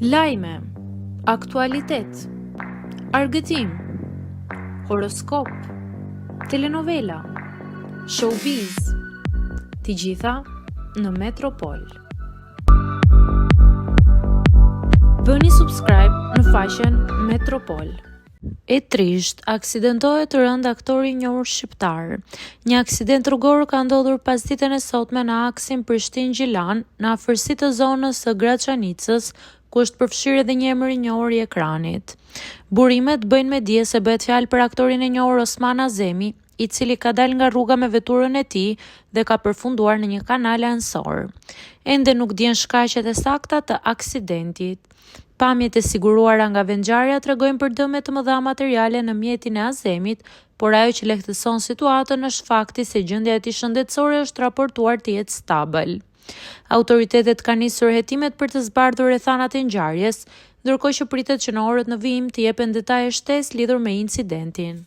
Lajme, aktualitet, argëtim, horoskop, telenovela, showbiz, të gjitha në Metropol. Bëni subscribe në faqen Metropol. E trisht, aksidentohet të rënd aktori i njohur shqiptar. Një aksident rrugor ka ndodhur pas ditën e sotme në aksin Prishtinë-Gjilan, në afërsi të zonës së Graçanicës, ku është përfshirë edhe një emër i njohur i ekranit. Burimet bëjnë me dije se bëhet fjalë për aktorin e njohur Osman Azemi, i cili ka dalë nga rruga me veturën e tij dhe ka përfunduar në një kanal ansor. Ende nuk dihen shkaqet e sakta të aksidentit. Pamjet e siguruara nga vendngjarja tregojnë për dëme të mëdha materiale në mjetin e Azemit, por ajo që lehtëson situatën është fakti se gjendja e tij shëndetësore është raportuar të jetë stabël. Autoritetet kanë nisur hetimet për të zbardhur rrethanat e ngjarjes, ndërkohë që pritet që në orët në vijim të jepen detaje shtesë lidhur me incidentin.